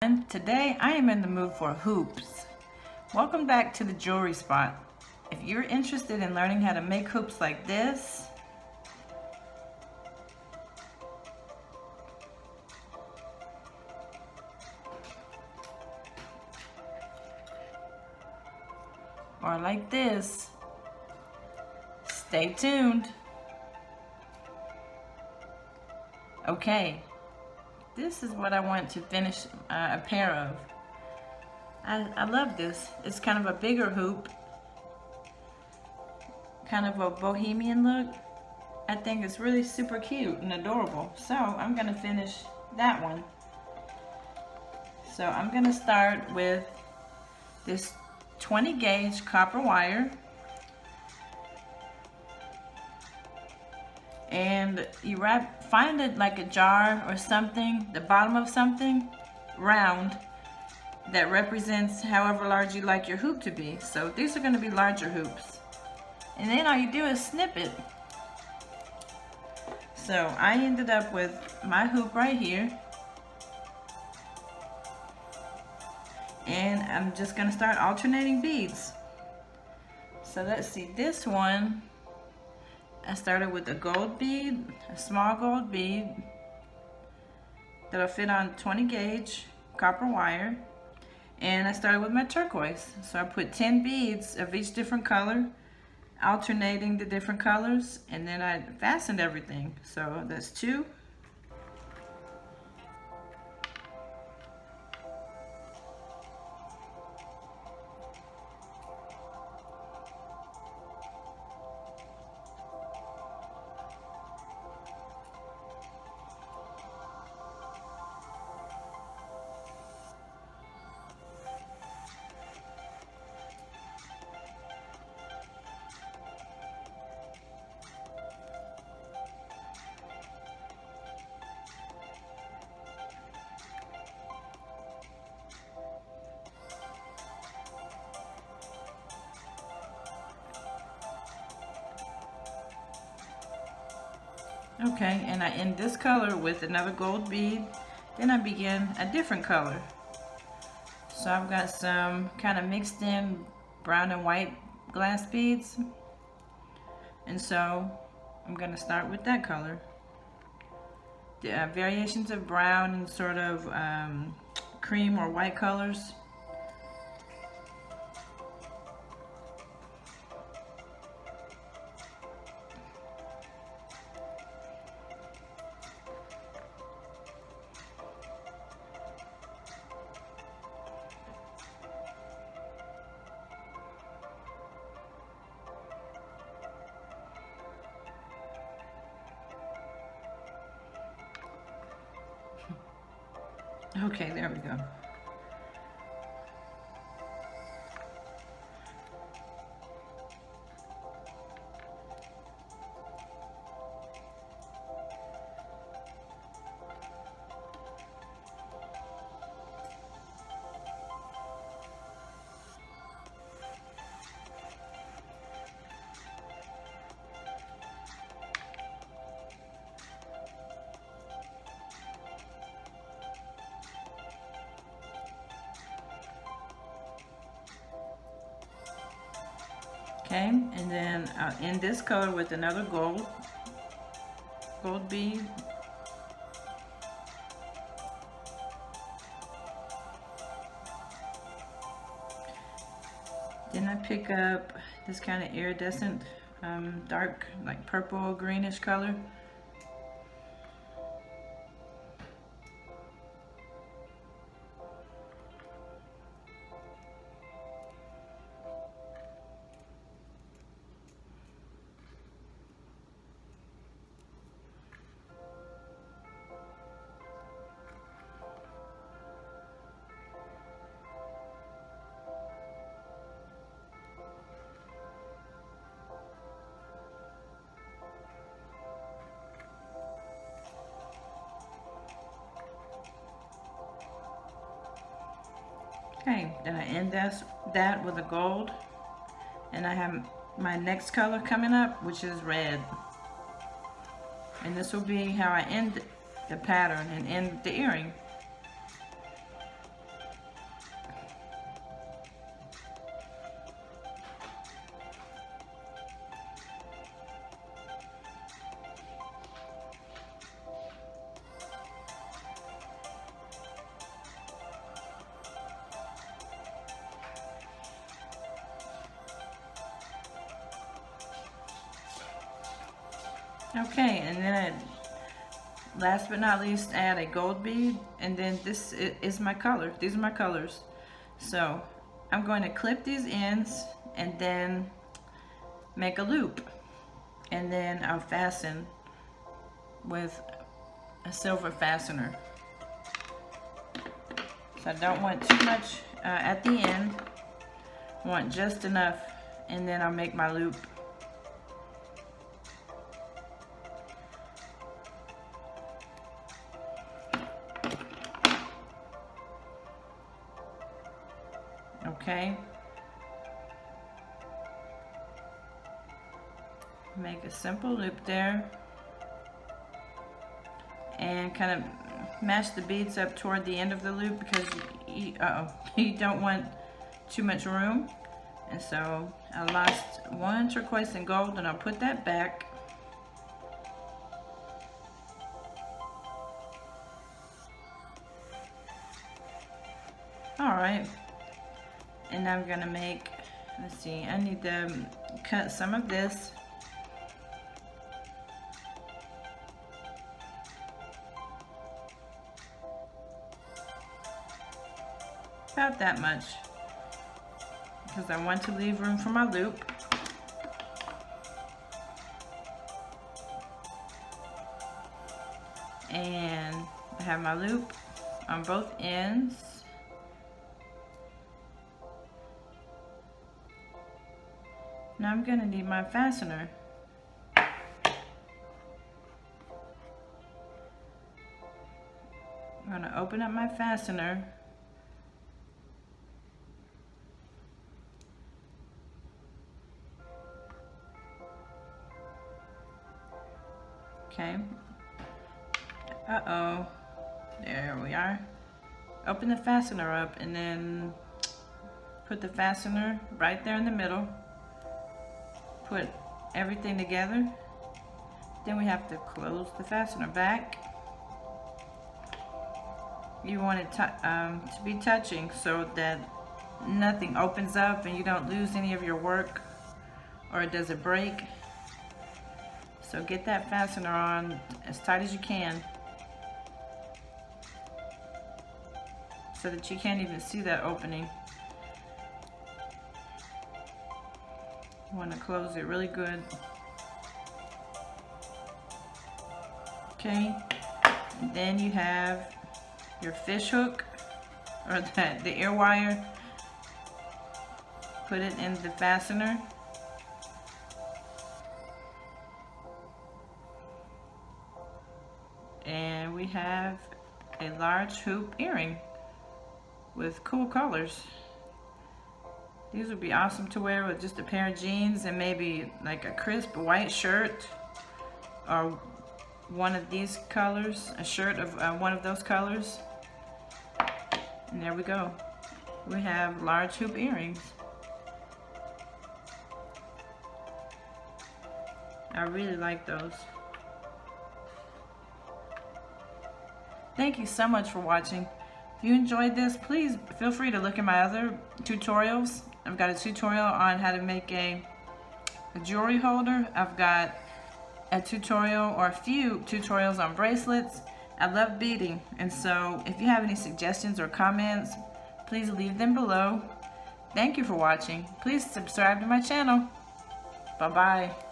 everyone. Today I am in the mood for hoops. Welcome back to the jewelry spot. If you're interested in learning how to make hoops like this, or like this, stay tuned. Okay, this is what I want to finish a pair of. I love this. It's kind of a bigger hoop, kind of a bohemian look. I think it's really super cute and adorable. So I'm gonna finish that one. So I'm gonna start with this 20 gauge copper wire. And you find it like a jar or something, the bottom of something, round, that represents however large you like your hoop to be. So these are gonna be larger hoops. And then all you do is snip it. So I ended up with my hoop right here. And I'm just gonna start alternating beads. So let's see, this one, I started with a gold bead, a small gold bead that'll fit on 20 gauge copper wire. And I started with my turquoise. So I put 10 beads of each different color, alternating the different colors, and then I fastened everything. So that's 2. Okay, and I end this color with another gold bead. Then I begin a different color. So I've got some kind of mixed in brown and white glass beads. And so I'm going to start with that color. The variations of brown and sort of cream or white colors. Okay, there we go. Okay, and then I'll end this color with another gold bead. Then I pick up this kind of iridescent, dark, like purple greenish color. Okay, then I end that with a gold, and I have my next color coming up, which is red. And this will be how I end the pattern and end the earring. Okay, and then last but not least, add a gold bead, and then this is my color. These are my colors. So I'm going to clip these ends and then make a loop, and then I'll fasten with a silver fastener. So I don't want too much at the end. I want just enough, and then I'll make my loop. Okay. Make a simple loop there. And kind of mash the beads up toward the end of the loop, because you don't want too much room. And so I lost one turquoise and gold, and I'll put that back. Alright, and I'm gonna make, let's see, I need to cut some of this. About that much, because I want to leave room for my loop. And I have my loop on both ends. Now I'm going to need my fastener. I'm going to open up my fastener. Okay. Uh-oh. There we are. Open the fastener up and then put the fastener right there in the middle. Put everything together. Then we have to close the fastener back. You want it to be touching so that nothing opens up and you don't lose any of your work, or it doesn't break. So get that fastener on as tight as you can, so that you can't even see that opening. You want to close it really good. Okay, and then you have your fish hook, or the ear wire. Put it in the fastener. And we have a large hoop earring with cool colors. These would be awesome to wear with just a pair of jeans and maybe like a crisp white shirt, or one of these colors, a shirt of one of those colors. And there we go. We have large hoop earrings. I really like those. Thank you so much for watching. If you enjoyed this, please feel free to look at my other tutorials. I've got a tutorial on how to make a jewelry holder. I've got a tutorial, or a few tutorials, on bracelets. I love beading, and so if you have any suggestions or comments, please leave them below. Thank you for watching. Please subscribe to my channel. Bye-bye.